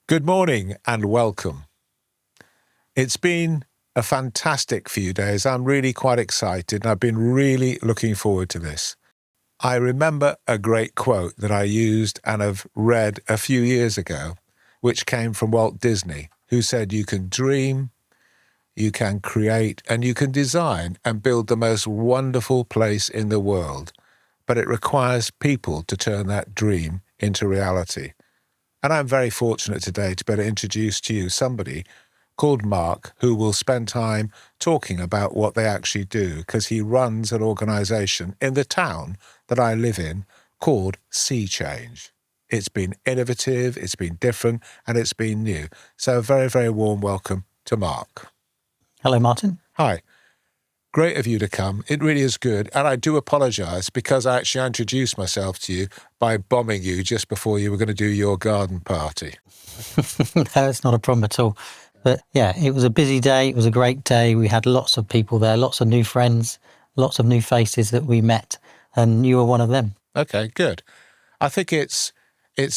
Good morning and welcome. It's been a fantastic few days. I'm really quite excited and I've been really looking forward to this. I remember a great quote that I used and have read a few years ago, which came from Walt Disney, who said, "You can dream, you can create, and you can design and build the most wonderful place in the world, but it requires people to turn that dream into reality." And I'm very fortunate today to be able to introduce to you somebody called Marc, who will spend time talking about what they actually do, because he runs an organisation in the town that I live in called Sea Change. It's been innovative, it's been different, and it's been new. So a very, very warm welcome to Marc. Hello, Martin. Hi. Great of you to come. It really is good. And I do apologise because I actually introduced myself to you by bombing you just before you were going to do your garden party. No, it's not a problem at all. But yeah, it was a busy day. It was a great day. We had lots of people there, lots of new friends, lots of new faces that we met. And you were one of them. Okay, good. I think it's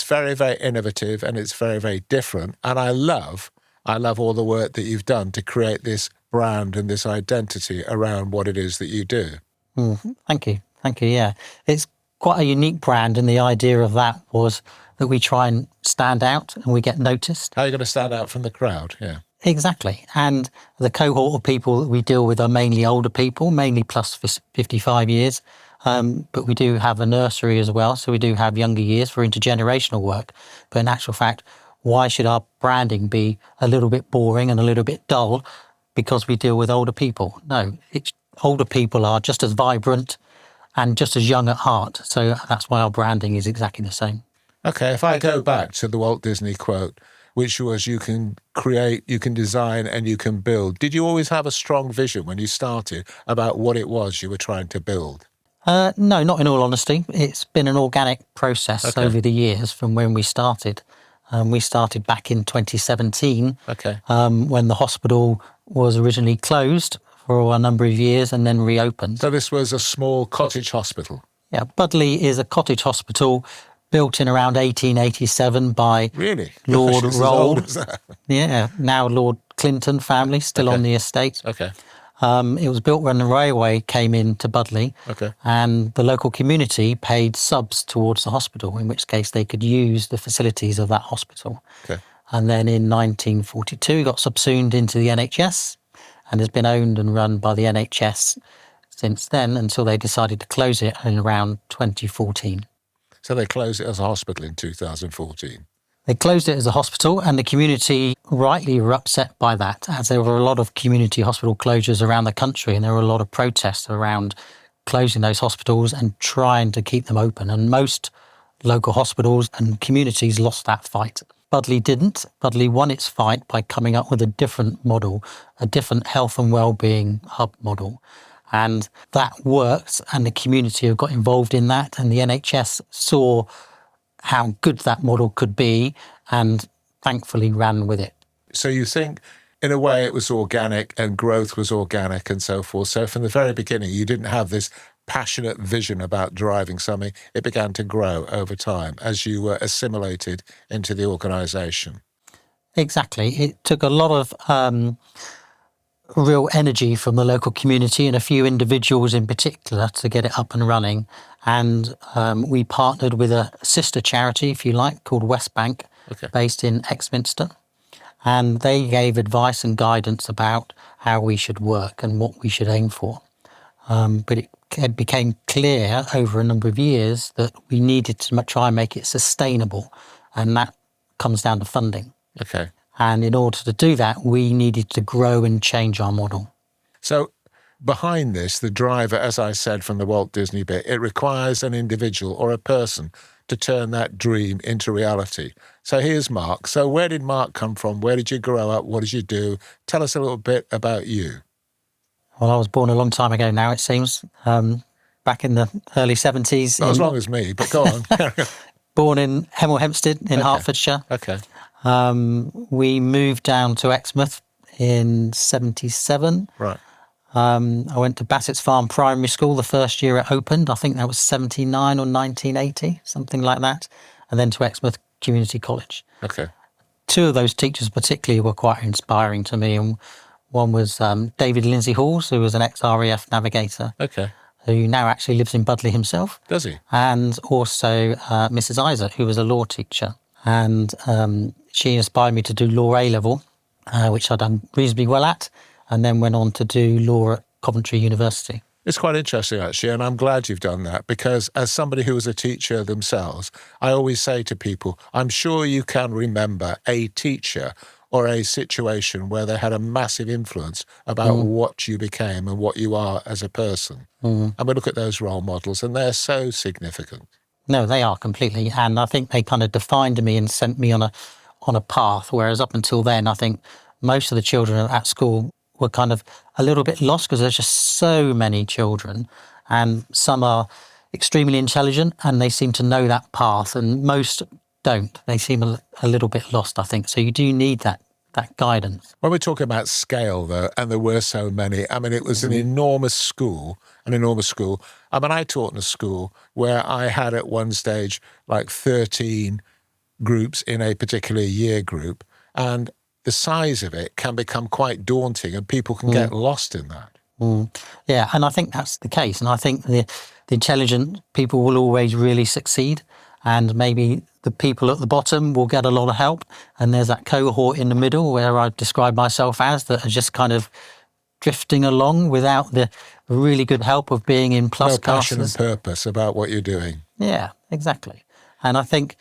very, very innovative and it's very, very different. And I love all the work that you've done to create this brand and this identity around what it is that you do. Thank you. Yeah, it's quite a unique brand, and the idea of that was that we try and stand out and we get noticed. How are you going to stand out from the crowd? Yeah. Exactly. And the cohort of people that we deal with are mainly older people, mainly plus 55 years. But we do have a nursery as well. So we do have younger years for intergenerational work. But in actual fact, why should our branding be a little bit boring and a little bit dull because we deal with older people? No, older people are just as vibrant and just as young at heart. So that's why our branding is exactly the same. Okay, if I go back to the Walt Disney quote, which was, you can create, you can design, and you can build. Did you always have a strong vision when you started about what it was you were trying to build? No, not in all honesty. It's been an organic process over the years from when we started. We started back in 2017 when the hospital was originally closed for a number of years and then reopened. So this was a small cottage hospital? Yeah, Budleigh is a cottage hospital built in around 1887 by Lord Roll. Yeah, now Lord Clinton family, still on the estate. Okay. It was built when the railway came into Budleigh, and the local community paid subs towards the hospital, in which case they could use the facilities of that hospital. Okay. And then in 1942, it got subsumed into the NHS and has been owned and run by the NHS since then, until they decided to close it in around 2014. So they closed it as a hospital in 2014? They closed it as a hospital, and the community rightly were upset by that, as there were a lot of community hospital closures around the country, and there were a lot of protests around closing those hospitals and trying to keep them open. And most local hospitals and communities lost that fight. Budleigh didn't. Budleigh won its fight by coming up with a different model, a different health and wellbeing hub model. And that worked, and the community have got involved in that, and the NHS saw how good that model could be and thankfully ran with it. So you think, in a way, it was organic and growth was organic and so forth. So from the very beginning, you didn't have this passionate vision about driving something. It began to grow over time as you were assimilated into the organisation. Exactly. It took a lot of real energy from the local community and a few individuals in particular to get it up and running. And we partnered with a sister charity, if you like, called West Bank, based in Exminster. And they gave advice and guidance about how we should work and what we should aim for. But it became clear over a number of years that we needed to try and make it sustainable. And that comes down to funding. Okay. And in order to do that, we needed to grow and change our model. So behind this, the driver, as I said from the Walt Disney bit, it requires an individual or a person to turn that dream into reality. So here's Marc. So where did Marc come from? Where did you grow up? What did you do? Tell us a little bit about you. Well, I was born a long time ago now, it seems, back in the early 70s. Not as long as me, but go on. Born in Hemel Hempstead in Hertfordshire. Okay. We moved down to Exmouth in 77. Right. I went to Bassett's Farm Primary School the first year it opened. I think that was 79 or 1980, something like that. And then to Exmouth Community College. Okay. two of those teachers particularly were quite inspiring to me. And one was David Lindsay Halls, who was an ex-RAF navigator, Okay. who now actually lives in Budley himself. Does he? And also Mrs. Isaac, who was a law teacher. And she inspired me to do law A-level, which I'd done reasonably well at, and then went on to do law at Coventry University. It's quite interesting, actually, and I'm glad you've done that, because as somebody who was a teacher themselves, I always say to people, I'm sure you can remember a teacher or a situation where they had a massive influence about what you became and what you are as a person. And we look at those role models, and they're so significant. No, they are completely. And I think they kind of defined me and sent me on a path, whereas up until then, I think most of the children at school were kind of a little bit lost because there's just so many children, and some are extremely intelligent and they seem to know that path, and most don't. They seem a little bit lost, I think. So you do need that guidance. When we're talking about scale, though, and there were so many, I mean, it was an enormous school. I mean, I taught in a school where I had at one stage like 13 groups in a particular year group, and the size of it can become quite daunting, and people can get lost in that. Yeah, and I think that's the case. And I think the intelligent people will always really succeed, and maybe the people at the bottom will get a lot of help. And there's that cohort in the middle where I describe myself as, that are just kind of drifting along without the really good help of being in plus Passion classes. and purpose about what you're doing. Yeah, exactly. And I think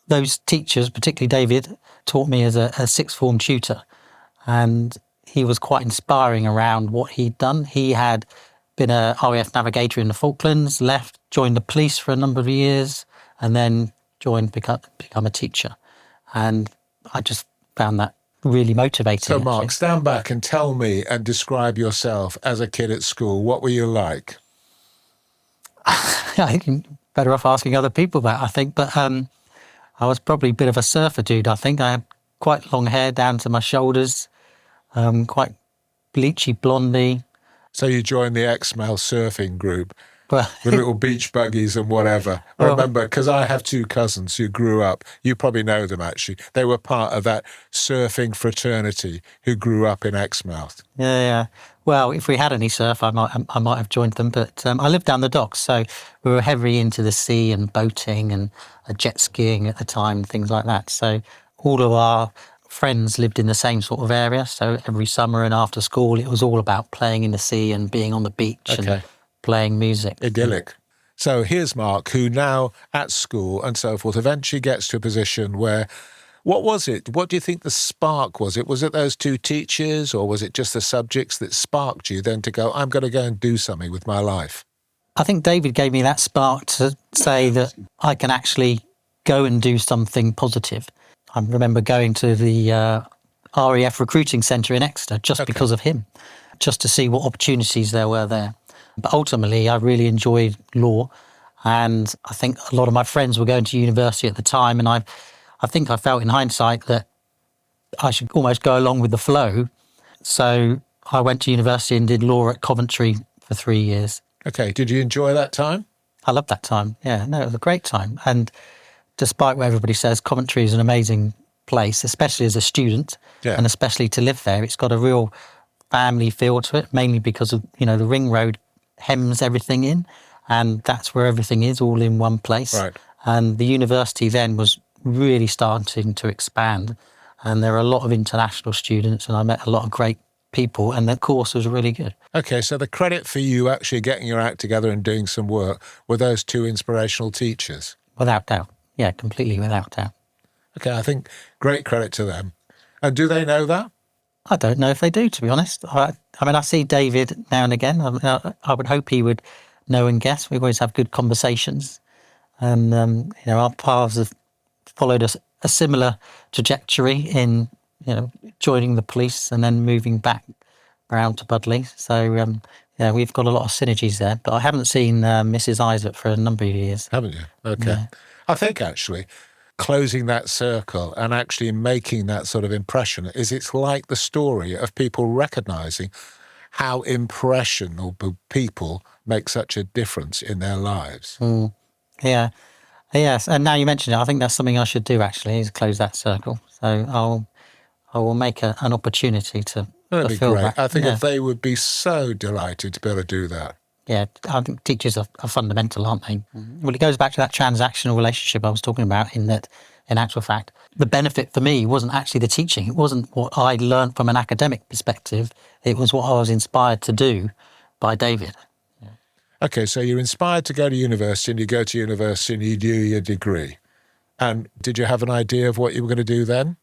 those teachers, particularly David, taught me as a sixth form tutor, and he was quite inspiring around what he'd done. He had been a RAF navigator in the Falklands, left, joined the police for a number of years, and then become a teacher. And I just found that really motivating. So, Mark, stand back and tell me and describe yourself as a kid at school. What were you like? I think you're better off asking other people that, I think. But I was probably a bit of a surfer dude, I think. I had quite long hair down to my shoulders, quite bleachy blondie. So you joined the ex-male surfing group Well, with little beach buggies and whatever. I remember, because I have two cousins who grew up, you probably know them actually, they were part of that surfing fraternity who grew up in Exmouth. Yeah. Well, if we had any surf, I might have joined them. But I lived down the docks, so we were heavily into the sea and boating and jet skiing at the time, things like that. So all of our friends lived in the same sort of area. So every summer and after school, it was all about playing in the sea and being on the beach and playing music. Idyllic. So here's Mark, who now at school and so forth eventually gets to a position where, what was it? What do you think the spark was? Was it those two teachers, or was it just the subjects that sparked you then to go, I'm going to go and do something with my life? I think David gave me that spark to say that I can actually go and do something positive. I remember going to the RAF recruiting centre in Exeter just because of him, just to see what opportunities there were there. But ultimately, I really enjoyed law, and I think a lot of my friends were going to university at the time, and I think I felt in hindsight that I should almost go along with the flow. So I went to university and did law at Coventry for 3 years. Okay, did you enjoy that time? I loved that time. Yeah, no, it was a great time. And despite what everybody says, Coventry is an amazing place, especially as a student, and especially to live there. It's got a real family feel to it, mainly because of, the ring road hems everything in, and that's where everything is, all in one place. Right. And the university then was really starting to expand, and there are a lot of international students, and I met a lot of great people, and the course was really good. Okay, so the credit for you actually getting your act together and doing some work were those two inspirational teachers? Without doubt. Yeah, completely without doubt. Okay, I think great credit to them. And do they know that? I don't know if they do, to be honest. I see David now and again. I would hope he would know and guess. We always have good conversations. And, our paths have followed a similar trajectory in, joining the police and then moving back around to Budley. So, we've got a lot of synergies there. But I haven't seen Mrs. Isaac for a number of years. Haven't you? Okay. Yeah. I think actually closing that circle and actually making that sort of impression it's like the story of people recognising how impressionable people make such a difference in their lives. Yeah. Yes, and now you mention it, I think that's something I should do actually, is close that circle. So I will make an opportunity to That'd be fulfill great. that. I think Yeah. they would be so delighted to be able to do that. Yeah, I think teachers are fundamental, aren't they? Well, it goes back to that transactional relationship I was talking about, in that, in actual fact, the benefit for me wasn't actually the teaching. It wasn't what I learned from an academic perspective. It was what I was inspired to do by David. Okay, so you're inspired to go to university, and you go to university and you do your degree. And did you have an idea of what you were going to do then?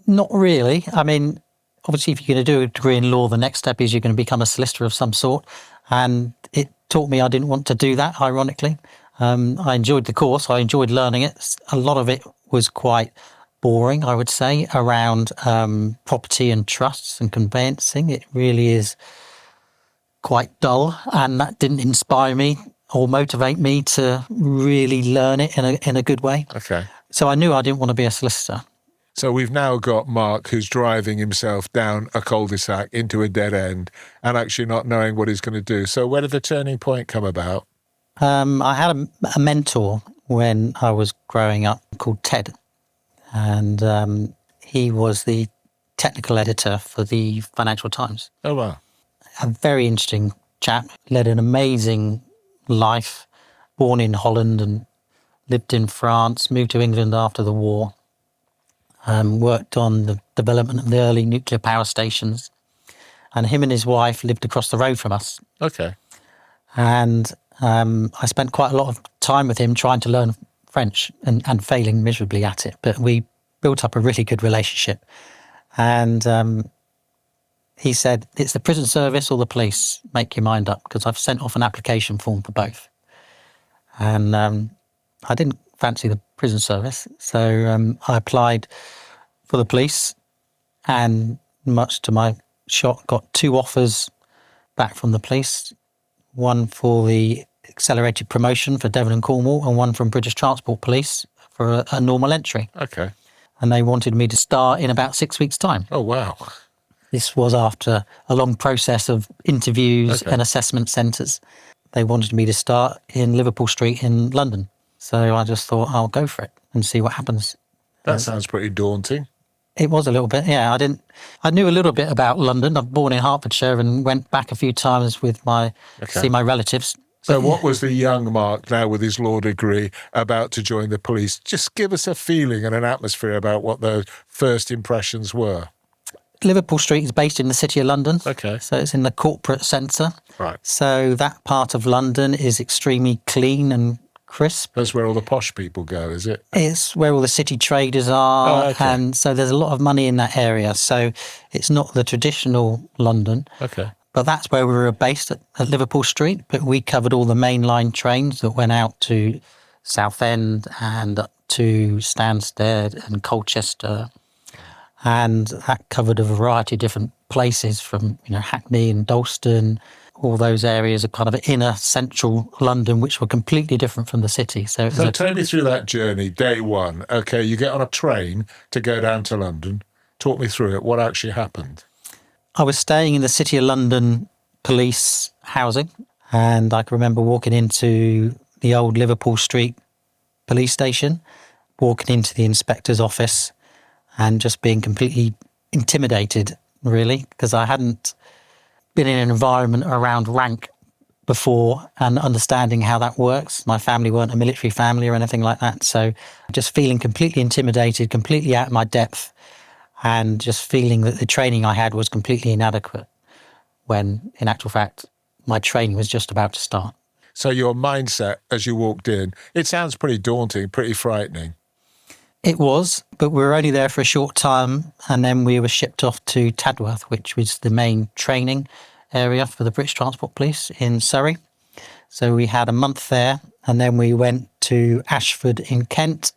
Not really. I mean, obviously, if you're going to do a degree in law, the next step is you're going to become a solicitor of some sort. And it taught me I didn't want to do that, ironically. I enjoyed the course. I enjoyed learning it. A lot of it was quite boring, I would say, around property and trusts and conveyancing. It really is quite dull, and that didn't inspire me or motivate me to really learn it in a good way. Okay. So I knew I didn't want to be a solicitor. So we've now got Mark, who's driving himself down a cul-de-sac into a dead end and actually not knowing what he's going to do. So where did the turning point come about? I had a mentor when I was growing up called Ted, and he was the technical editor for the Financial Times. Oh, wow. A very interesting chap, led an amazing life, born in Holland and lived in France, moved to England after the war, worked on the development of the early nuclear power stations. And him and his wife lived across the road from us. Okay. And I spent quite a lot of time with him trying to learn French and failing miserably at it. But we built up a really good relationship. And he said, it's the prison service or the police, make your mind up, because I've sent off an application form for both. And I didn't fancy the prison service. So I applied for the police, and much to my shock, got 2 offers back from the police. One for the accelerated promotion for Devon and Cornwall, and one from British Transport Police for a normal entry. Okay. And they wanted me to start in about 6 weeks' time. Oh, wow. This was after a long process of interviews and assessment centres. They wanted me to start in Liverpool Street in London. So I just thought, I'll go for it and see what happens. That sounds pretty daunting. It was a little bit, yeah. I knew a little bit about London. I'm born in Hertfordshire and went back a few times with see my relatives. So what was the young Mark, now with his law degree, about to join the police? Just give us a feeling and an atmosphere about what those first impressions were. Liverpool Street is based in the City of London. Okay. So it's in the corporate centre. Right. So that part of London is extremely clean and crisp. That's where all the posh people go, is it? It's where all the city traders are. Oh, okay. And so there's a lot of money in that area. So it's not the traditional London. Okay. But that's where we were based at Liverpool Street. But we covered all the mainline trains that went out to Southend and up to Stansted and Colchester. And that covered a variety of different places from, Hackney and Dalston. All those areas are kind of inner central London, which were completely different from the city. So take me through that journey, day one. Okay, you get on a train to go down to London. Talk me through it. What actually happened? I was staying in the City of London police housing, and I can remember walking into the old Liverpool Street police station, walking into the inspector's office and just being completely intimidated, really, because I hadn't been in an environment around rank before and understanding how that works. My family weren't a military family or anything like that. So just feeling completely intimidated, completely out of my depth, and just feeling that the training I had was completely inadequate, when in actual fact, my training was just about to start. So your mindset as you walked in, it sounds pretty daunting, pretty frightening. It was, but we were only there for a short time, and then we were shipped off to Tadworth, which was the main training area for the British Transport Police in Surrey. So we had a month there, and then we went to Ashford in Kent,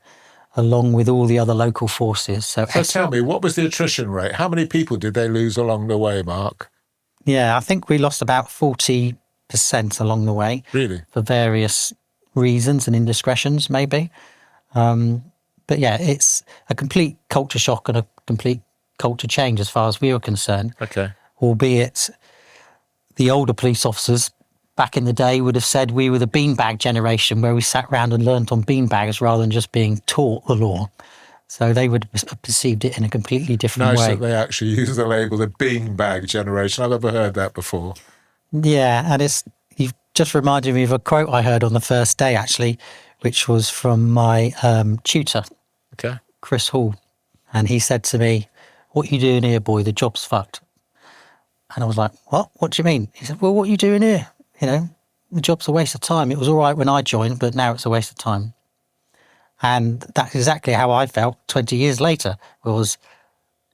along with all the other local forces. So tell me, what was the attrition rate? How many people did they lose along the way, Mark? Yeah, I think we lost about 40% along the way. Really? For various reasons and indiscretions, maybe. But yeah, it's a complete culture shock and a complete culture change as far as we were concerned. Okay. Albeit the older police officers back in the day would have said we were the beanbag generation, where we sat around and learnt on beanbags rather than just being taught the law. So they would have perceived it in a completely different Nice way. that they actually use the label the beanbag generation. I've never heard that before. Yeah, and you've just reminded me of a quote I heard on the first day, actually, which was from my tutor, Okay. Chris Hall. And he said to me, "What you doing here, boy? The job's fucked." And I was like, "What? What do you mean?" He said, "Well, what are you doing here? You know, the job's a waste of time. It was all right when I joined, but now it's a waste of time." And that's exactly how I felt 20 years later. Was,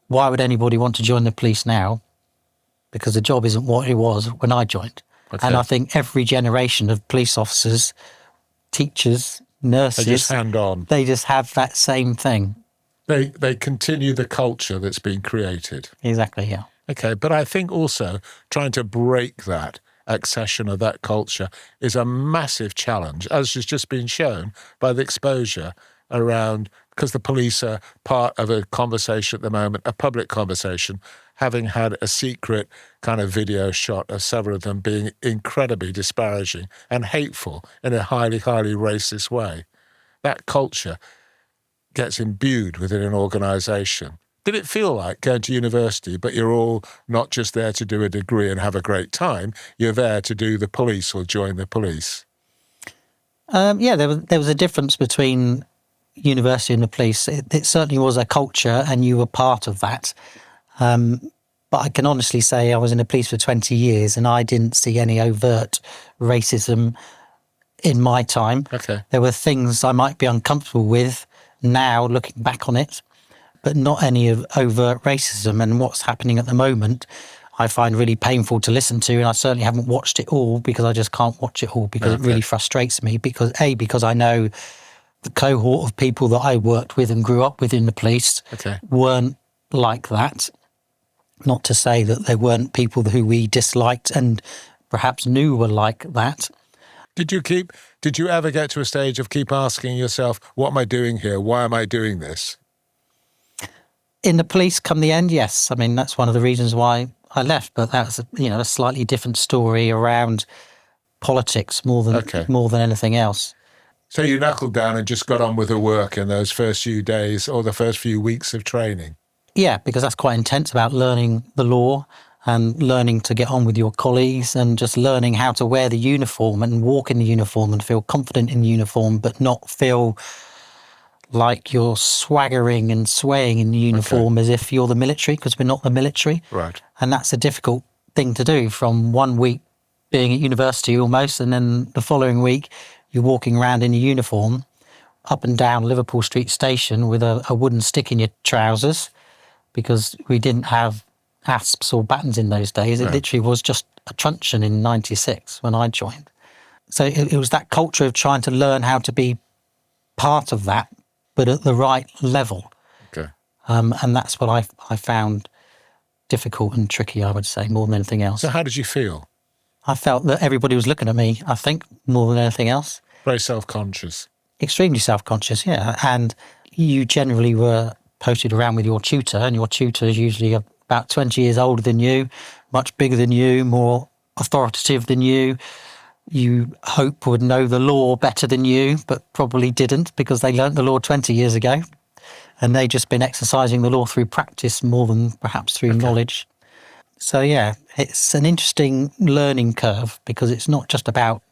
why would anybody want to join the police now? Because the job isn't what it was when I joined. Okay. And I think every generation of police officers, teachers, nurses, They just hand on. They just have that same thing. They continue the culture that's been created. Exactly, yeah. Okay, but I think also trying to break that accession of that culture is a massive challenge, as has just been shown by the exposure around, because the police are part of a conversation at the moment, a public conversation, having had a secret kind of video shot of several of them being incredibly disparaging and hateful in a highly, highly racist way. That culture gets imbued within an organisation. Did it feel like going to university, but you're all not just there to do a degree and have a great time, you're there to do the police or join the police? Yeah, there was a difference between university and the police. It certainly was a culture, and you were part of that. But I can honestly say I was in the police for 20 years and I didn't see any overt racism in my time. Okay. There were things I might be uncomfortable with now looking back on it, but not any of overt racism. And what's happening at the moment, I find really painful to listen to. And I certainly haven't watched it all, because I just can't watch it all, because it really frustrates me. Because I know the cohort of people that I worked with and grew up with in the police weren't like that. Not to say that there weren't people who we disliked and perhaps knew were like that. Did you ever get to a stage of keep asking yourself, what am I doing here? Why am I doing this? In the police, come the end, yes. I mean, that's one of the reasons why I left. But that's a slightly different story around politics more than anything else. So you knuckled down and just got on with the work in those first few days or the first few weeks of training? Yeah, because that's quite intense, about learning the law and learning to get on with your colleagues and just learning how to wear the uniform and walk in the uniform and feel confident in the uniform, but not feel like you're swaggering and swaying in the uniform as if you're the military, because we're not the military. Right. And that's a difficult thing to do, from 1 week being at university almost, and then the following week you're walking around in a uniform up and down Liverpool Street Station with a wooden stick in your trousers, because we didn't have asps or buttons in those days. It literally was just a truncheon in 96 when I joined. So it was that culture of trying to learn how to be part of that, but at the right level. Okay. And that's what I found difficult and tricky, I would say, more than anything else. So how did you feel? I felt that everybody was looking at me, I think, more than anything else. Very self-conscious. Extremely self-conscious, yeah. And you generally were posted around with your tutor, and your tutor is usually about 20 years older than you, much bigger than you, more authoritative than you. You hope would know the law better than you, but probably didn't, because they learnt the law 20 years ago. And they've just been exercising the law through practice more than perhaps through knowledge. So, yeah, it's an interesting learning curve, because it's not just about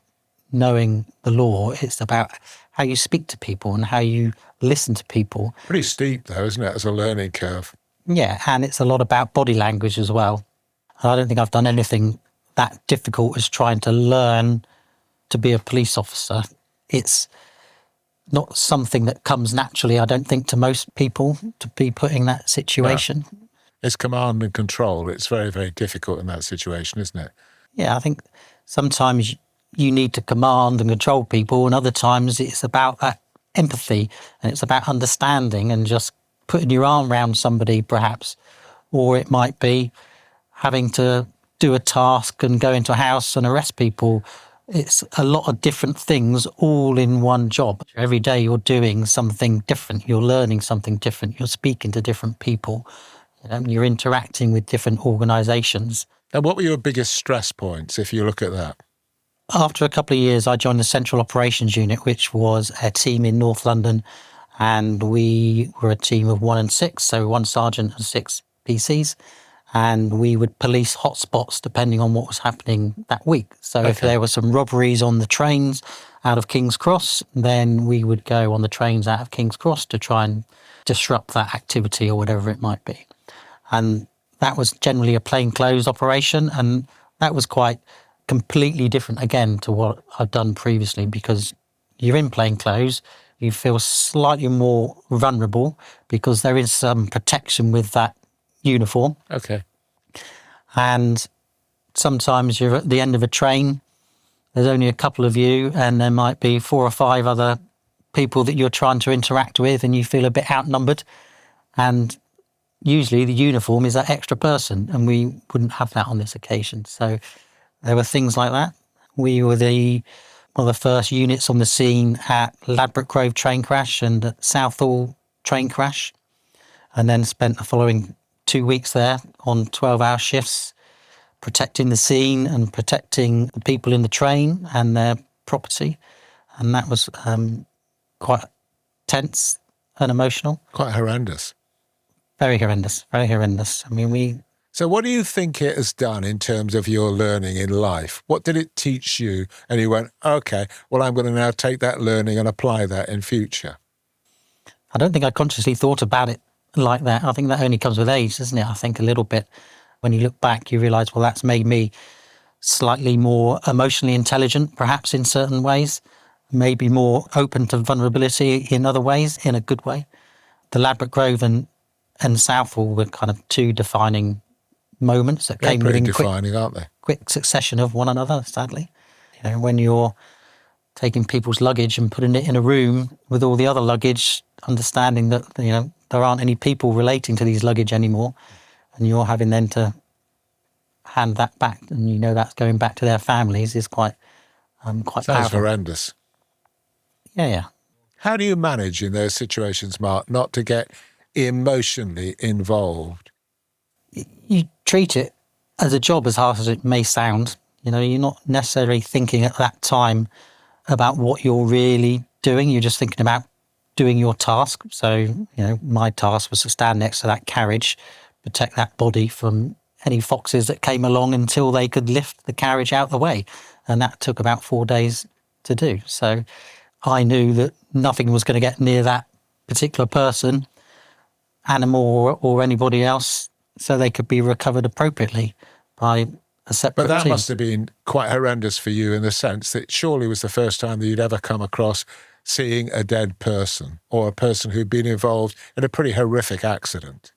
knowing the law, it's about how you speak to people and how you listen to people. Pretty steep, though, isn't it, as a learning curve? Yeah, and it's a lot about body language as well. I don't think I've done anything that difficult as trying to learn to be a police officer. It's not something that comes naturally, I don't think, to most people, to be put in that situation. No. It's command and control. It's very, very difficult in that situation, isn't it? Yeah, I think sometimes you need to command and control people, and other times it's about that empathy, and it's about understanding and just putting your arm around somebody, perhaps. Or it might be having to do a task and go into a house and arrest people. It's a lot of different things all in one job. Every day you're doing something different. You're learning something different. You're speaking to different people. You're interacting with different organisations. And what were your biggest stress points, if you look at that? After a couple of years, I joined the Central Operations Unit, which was a team in North London, and we were a team of 1 and 6, so 1 sergeant and 6 PCs, and we would police hotspots depending on what was happening that week. So if there were some robberies on the trains out of King's Cross, then we would go on the trains out of King's Cross to try and disrupt that activity or whatever it might be. And that was generally a plainclothes operation, and that was quite completely different again to what I've done previously, because you're in plainclothes, you feel slightly more vulnerable because there is some protection with that uniform. Okay. And sometimes you're at the end of a train, there's only a couple of you, and there might be 4 or 5 other people that you're trying to interact with, and you feel a bit outnumbered. And usually the uniform is that extra person, and we wouldn't have that on this occasion. So there were things like that. We were one of the first units on the scene at Ladbroke Grove train crash and at Southall train crash, and then spent the following 2 weeks there on 12-hour shifts, protecting the scene and protecting the people in the train and their property. And that was quite tense and emotional. Quite horrendous. Very horrendous, very horrendous. I mean, So what do you think it has done in terms of your learning in life? What did it teach you? And you went, okay, well, I'm going to now take that learning and apply that in future. I don't think I consciously thought about it like that. I think that only comes with age, doesn't it? I think a little bit. When you look back, you realise, well, that's made me slightly more emotionally intelligent, perhaps in certain ways, maybe more open to vulnerability in other ways, in a good way. The Ladbroke Grove and Southall were kind of 2 defining moments that came within defining, aren't they? quick succession of one another, sadly. You know, when you're taking people's luggage and putting it in a room with all the other luggage, understanding that, you know, there aren't any people relating to these luggage anymore, and you're having then to hand that back, and you know that's going back to their families, is quite Sounds powerful. horrendous. Yeah. How do you manage in those situations, Mark, not to get emotionally involved? You treat it as a job, as hard as it may sound. You know, you're not necessarily thinking at that time about what you're really doing. You're just thinking about doing your task. So, you know, my task was to stand next to that carriage, protect that body from any foxes that came along until they could lift the carriage out the way. And that took about 4 days to do. So I knew that nothing was going to get near that particular person, animal or anybody else, so they could be recovered appropriately by a separate But that team. must have been quite horrendous for you in the sense that surely was the first time that you'd ever come across seeing a dead person or a person who'd been involved in a pretty horrific accident.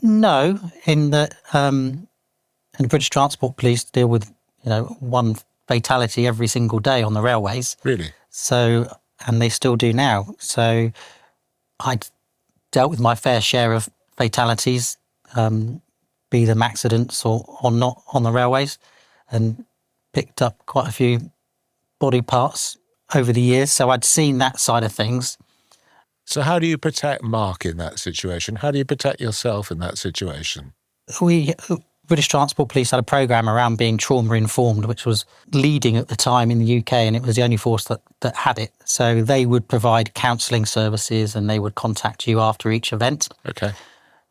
No, in the British Transport Police deal with, you know, 1 fatality every single day on the railways. Really? So, and they still do now. So I'd dealt with my fair share of fatalities, be them accidents or not, on the railways, and picked up quite a few body parts over the years. So I'd seen that side of things. So how do you protect Mark in that situation? How do you protect yourself in that situation? British Transport Police had a programme around being trauma-informed, which was leading at the time in the UK, and it was the only force that had it. So they would provide counselling services, and they would contact you after each event. Okay.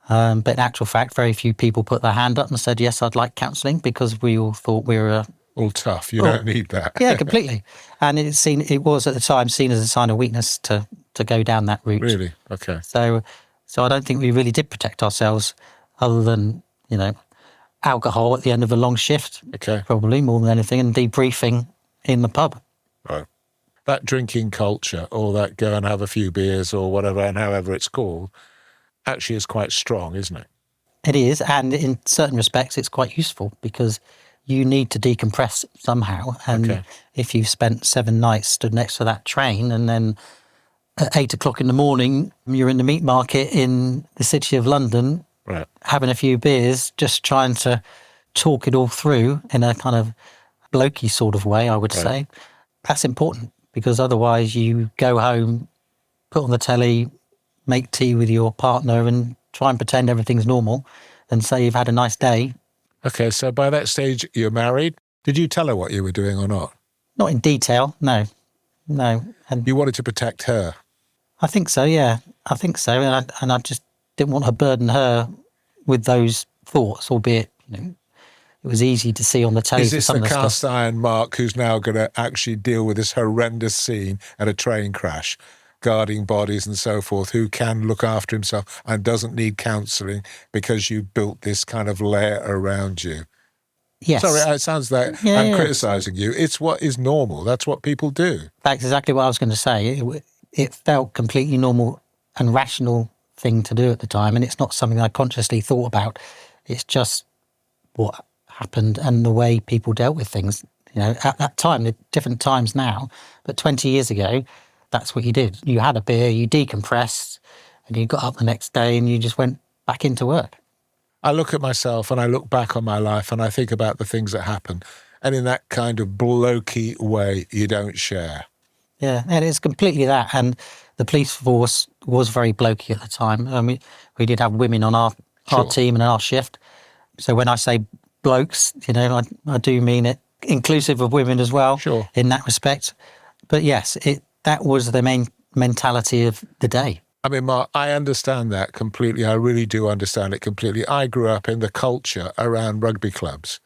But in actual fact, very few people put their hand up and said, yes, I'd like counselling, because we all thought we were all tough. You don't need that. Yeah, completely. And it was at the time seen as a sign of weakness to go down that route. Really? Okay. So I don't think we really did protect ourselves, other than, you know, alcohol at the end of a long shift. Okay. Probably more than anything, and debriefing in the pub. Right. That drinking culture, or that go and have a few beers or whatever, and however it's called, actually is quite strong, isn't it? It is, and in certain respects it's quite useful, because you need to decompress somehow. And if you've spent 7 nights stood next to that train, and then at 8 o'clock in the morning you're in the meat market in the city of London, right, having a few beers, just trying to talk it all through in a kind of blokey sort of way, I would say, that's important, because otherwise you go home, put on the telly, make tea with your partner and try and pretend everything's normal and say you've had a nice day. Okay, so by that stage you're married? Did you tell her what you were doing or not? Not in detail, no. And You wanted to protect her. I think so, yeah. I think so. And I just didn't want to burden her with those thoughts, albeit, it was easy to see on the telly Is for this some the of the cast stuff. iron Mark who's now going to actually deal with this horrendous scene at a train crash, guarding bodies and so forth, who can look after himself and doesn't need counselling because you built this kind of layer around you? Yes. Sorry, it sounds like I'm criticising you. It's what is normal. That's what people do. That's exactly what I was going to say. It felt completely normal and rational thing to do at the time, and it's not something I consciously thought about. It's just what happened and the way people dealt with things. At that time, they're different times now, but 20 years ago, that's what you did. You had a beer, you decompressed, and you got up the next day and you just went back into work. I look at myself and I look back on my life and I think about the things that happened. And in that kind of blokey way, you don't share. Yeah, and it's completely that. And the police force was very blokey at the time. I mean, we did have women on our team and our shift. So when I say blokes, I do mean it inclusive of women as well. Sure. In that respect. But yes, that was the main mentality of the day. I mean, Mark, I understand that completely. I really do understand it completely. I grew up in the culture around rugby clubs,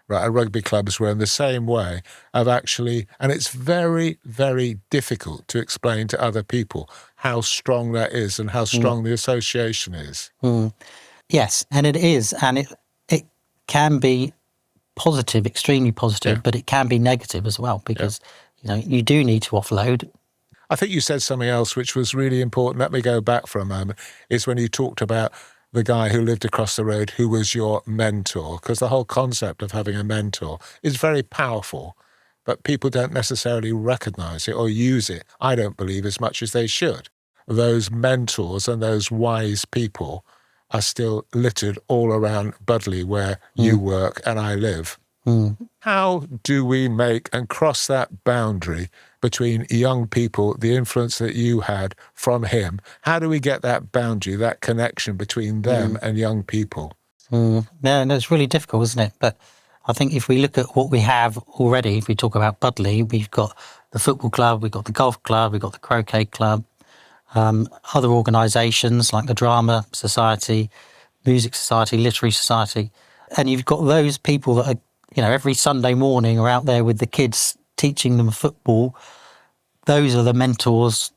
right? And rugby clubs were in the same way of actually, and it's very, very difficult to explain to other people how strong that is and how strong the association is. Yes, and it is. And it can be positive, extremely positive, but it can be negative as well because, you do need to offload. I think you said something else which was really important. Let me go back for a moment. Is when you talked about the guy who lived across the road who was your mentor, because the whole concept of having a mentor is very powerful, but people don't necessarily recognise it or use it, I don't believe, as much as they should. Those mentors and those wise people are still littered all around Budley where you work and I live. How do we make and cross that boundary between young people, the influence that you had from him? How do we get that boundary, that connection between them and young people? No, it's really difficult, isn't it? But I think if we look at what we have already, if we talk about Budley, we've got the football club, we've got the golf club, we've got the croquet club, other organisations like the Drama Society, Music Society, Literary Society. And you've got those people that are, every Sunday morning are out there with the kids teaching them football. Those are the mentors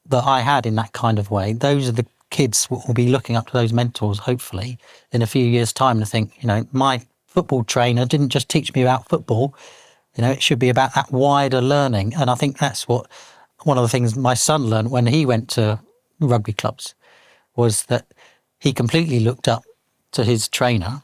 that I had in that kind of way. Those are the kids who will be looking up to those mentors, hopefully, in a few years' time to think, my football trainer didn't just teach me about football. It should be about that wider learning. And I think that's what one of the things my son learned when he went to rugby clubs was that he completely looked up to his trainer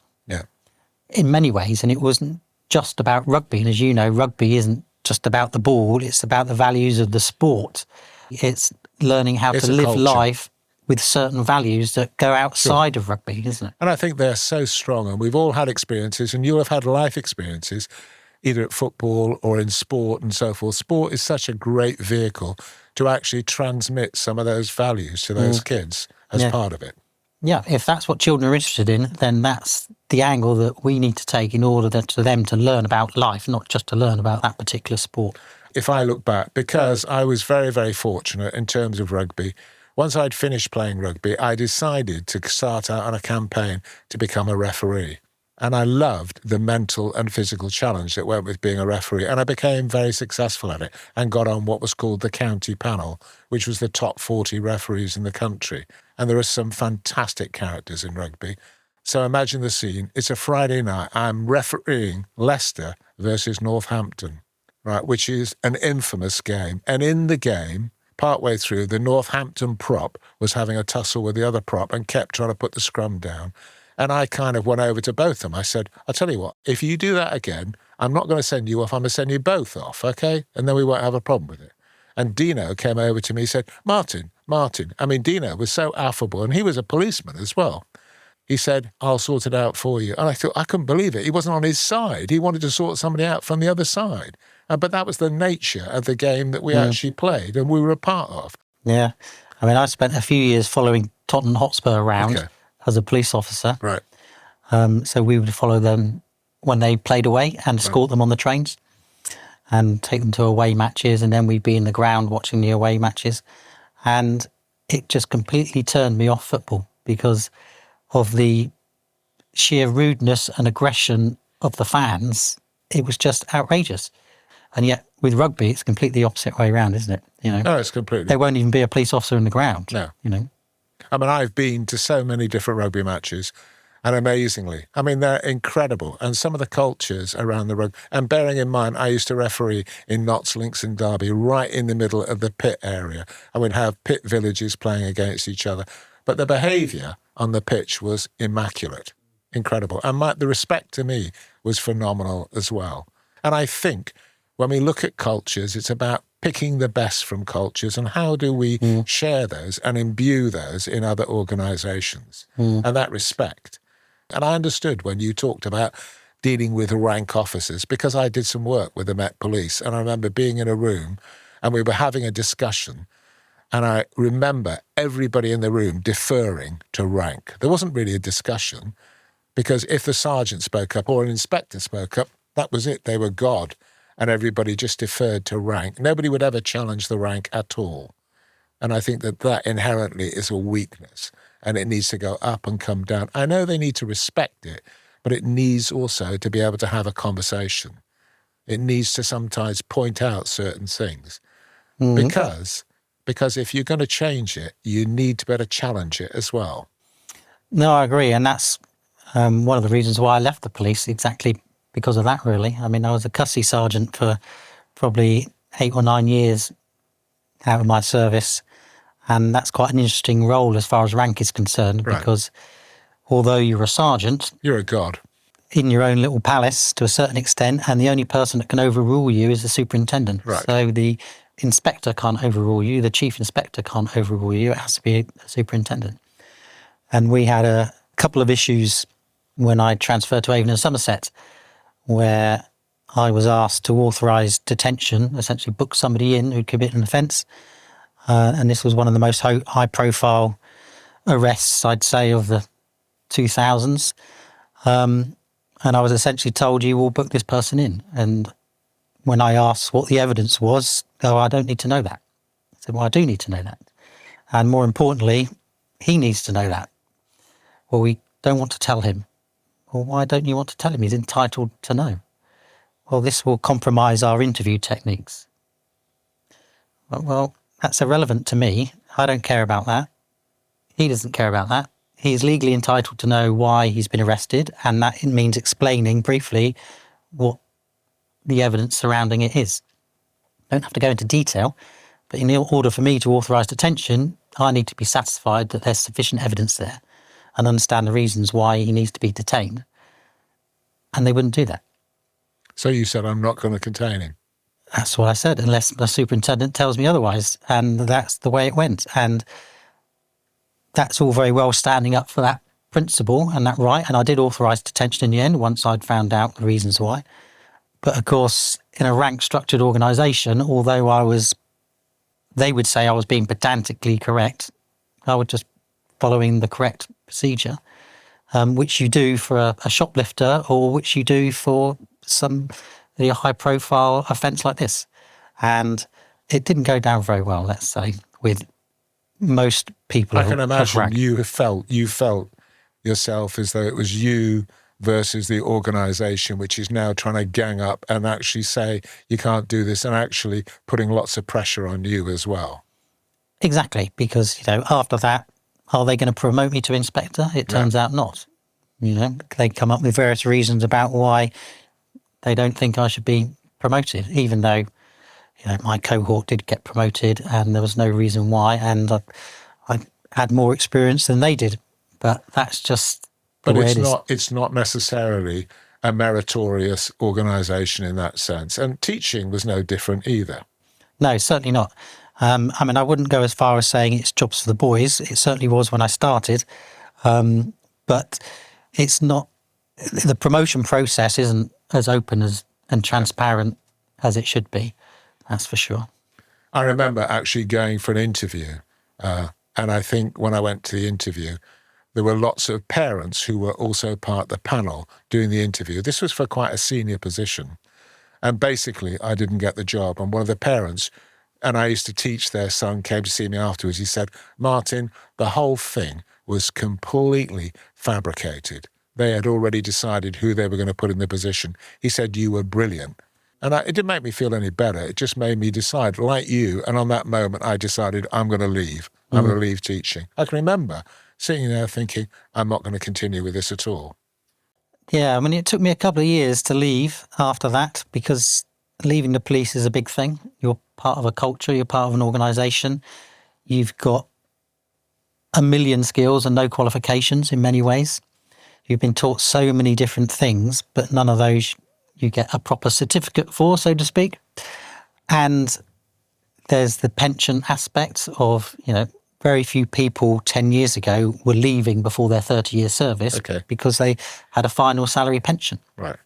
in many ways. And it wasn't just about rugby. And as you know, rugby isn't just about the ball. It's about the values of the sport. It's learning how to live life with certain values that go outside of rugby, isn't it? And I think they're so strong. And we've all had experiences, and you'll have had life experiences, either at football or in sport and so forth. Sport is such a great vehicle to actually transmit some of those values to those kids as part of it. Yeah, if that's what children are interested in, then that's the angle that we need to take in order for them to learn about life, not just to learn about that particular sport. If I look back, because I was very, very fortunate in terms of rugby, once I'd finished playing rugby, I decided to start out on a campaign to become a referee. And I loved the mental and physical challenge that went with being a referee. And I became very successful at it and got on what was called the county panel, which was the top 40 referees in the country. And there are some fantastic characters in rugby. So imagine the scene. It's a Friday night. I'm refereeing Leicester versus Northampton, right, which is an infamous game. And in the game, partway through, the Northampton prop was having a tussle with the other prop and kept trying to put the scrum down. And I kind of went over to both of them. I said, I'll tell you what, if you do that again, I'm not going to send you off. I'm going to send you both off, okay? And then we won't have a problem with it. And Dino came over to me and said, Martin. I mean, Dino was so affable, and he was a policeman as well. He said, I'll sort it out for you. And I thought, I couldn't believe it. He wasn't on his side. He wanted to sort somebody out from the other side. But that was the nature of the game that we actually played and we were a part of. Yeah. I mean, I spent a few years following Tottenham Hotspur around as a police officer. Right. So we would follow them when they played away and escort them on the trains and take them to away matches. And then we'd be in the ground watching the away matches. And it just completely turned me off football because of the sheer rudeness and aggression of the fans. It was just outrageous. And yet with rugby, it's completely the opposite way around, isn't it? No, it's completely. There won't even be a police officer in the ground. No. I mean, I've been to so many different rugby matches, and amazingly, I mean, they're incredible. And some of the cultures around the rugby, and bearing in mind, I used to referee in Notts, Links and Derby, right in the middle of the pit area. And we'd have pit villages playing against each other. But the behaviour on the pitch was immaculate, incredible. And the respect to me was phenomenal as well. And I think when we look at cultures, it's about picking the best from cultures and how do we share those and imbue those in other organisations and that respect. And I understood when you talked about dealing with rank officers because I did some work with the Met Police and I remember being in a room and we were having a discussion and I remember everybody in the room deferring to rank. There wasn't really a discussion because if the sergeant spoke up or an inspector spoke up, that was it. They were God. And everybody just deferred to rank. Nobody would ever challenge the rank at all. And I think that inherently is a weakness and it needs to go up and come down. I know they need to respect it, but it needs also to be able to have a conversation. It needs to sometimes point out certain things because if you're going to change it, you need to be able to challenge it as well. No, I agree. And that's one of the reasons why I left the police, exactly because of that, really. I mean, I was a custody sergeant for probably 8 or 9 years out of my service, and that's quite an interesting role as far as rank is concerned, because although you're a sergeant... You're a god. In your own little palace to a certain extent, and the only person that can overrule you is the superintendent. Right. So the inspector can't overrule you, the chief inspector can't overrule you, it has to be a superintendent. And we had a couple of issues when I transferred to Avon and Somerset, where I was asked to authorise detention, essentially book somebody in who'd committed an offence. And this was one of the most high-profile arrests, I'd say, of the 2000s. And I was essentially told, you will book this person in. And when I asked what the evidence was, I don't need to know that. I said, well, I do need to know that. And more importantly, he needs to know that. Well, we don't want to tell him. Well, why don't you want to tell him? He's entitled to know. Well, this will compromise our interview techniques. Well, that's irrelevant to me. I don't care about that. He doesn't care about that. He is legally entitled to know why he's been arrested, and that means explaining briefly what the evidence surrounding it is. Don't have to go into detail, but in order for me to authorise detention, I need to be satisfied that there's sufficient evidence there and understand the reasons why he needs to be detained. And they wouldn't do that. So you said, I'm not going to contain him. That's what I said, unless the superintendent tells me otherwise. And that's the way it went. And that's all very well standing up for that principle and that right. And I did authorise detention in the end once I'd found out the reasons why. But of course, in a rank structured organisation, although they would say I was being pedantically correct, I was just following the correct procedure, which you do for a shoplifter or which you do for some high-profile offence like this. And it didn't go down very well, let's say, with most people. I can imagine you felt yourself as though it was you versus the organisation, which is now trying to gang up and actually say you can't do this and actually putting lots of pressure on you as well. Exactly, because, after that, are they going to promote me to inspector? It turns out not. They come up with various reasons about why they don't think I should be promoted, even though, my cohort did get promoted and there was no reason why, and I had more experience than they did. But that's just the way it is. But it's not necessarily a meritorious organisation in that sense. And teaching was no different either. No, certainly not. I wouldn't go as far as saying it's jobs for the boys. It certainly was when I started. But it's not, the promotion process isn't as open and transparent as it should be. That's for sure. I remember actually going for an interview. And I think when I went to the interview, there were lots of parents who were also part of the panel doing the interview. This was for quite a senior position. And basically, I didn't get the job. And one of the parents, and I used to teach their son, came to see me afterwards. He said, Martin, the whole thing was completely fabricated. They had already decided who they were going to put in the position. He said, you were brilliant. And it didn't make me feel any better. It just made me decide, like you. And on that moment, I decided I'm going to leave. I'm going to leave teaching. I can remember sitting there thinking, I'm not going to continue with this at all. Yeah, I mean, it took me a couple of years to leave after that, because leaving the police is a big thing. You're part of a culture, you're part of an organisation. You've got a million skills and no qualifications in many ways. You've been taught so many different things, but none of those you get a proper certificate for, so to speak. And there's the pension aspect of, very few people 10 years ago were leaving before their 30-year service because they had a final salary pension. Right.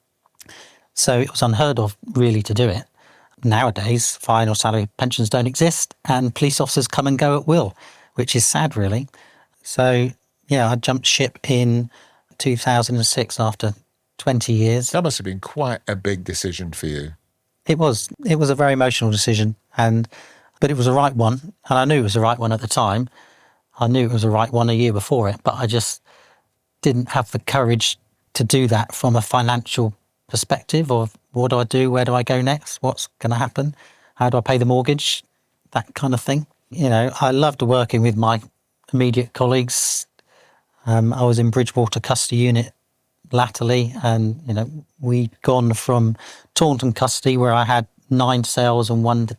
So it was unheard of, really, to do it. Nowadays, final salary pensions don't exist and police officers come and go at will, which is sad, really. So, yeah, I jumped ship in 2006 after 20 years. That must have been quite a big decision for you. It was. It was a very emotional decision, but it was the right one. And I knew it was the right one at the time. I knew it was the right one a year before it, but I just didn't have the courage to do that from a financial perspective of what do I do? Where do I go next? What's going to happen? How do I pay the mortgage? That kind of thing. I loved working with my immediate colleagues. I was in Bridgewater Custody Unit latterly, and, we'd gone from Taunton Custody, where I had 9 cells and 1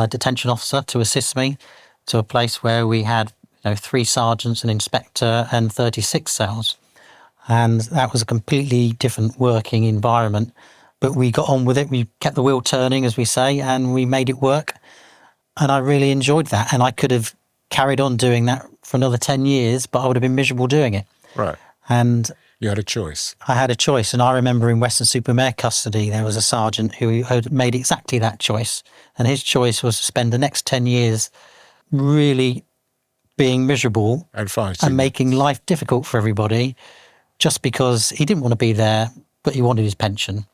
detention officer to assist me, to a place where we had 3 sergeants, an inspector and 36 cells. And that was a completely different working environment. But we got on with it. We kept the wheel turning, as we say, and we made it work. And I really enjoyed that. And I could have carried on doing that for another 10 years, but I would have been miserable doing it. Right. And you had a choice. I had a choice. And I remember in Weston-super-Mare custody, there was a sergeant who had made exactly that choice. And his choice was to spend the next 10 years really being miserable and making life difficult for everybody, just because he didn't want to be there, but he wanted his pension.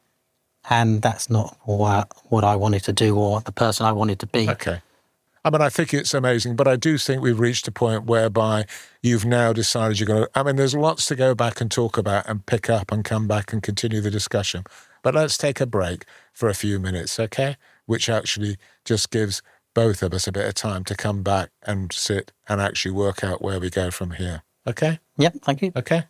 And that's not what I wanted to do or the person I wanted to be. Okay. I think it's amazing, but I do think we've reached a point whereby you've now decided you're going to... there's lots to go back and talk about and pick up and come back and continue the discussion. But let's take a break for a few minutes, okay? Which actually just gives both of us a bit of time to come back and sit and actually work out where we go from here. Okay? Yep, thank you. Okay?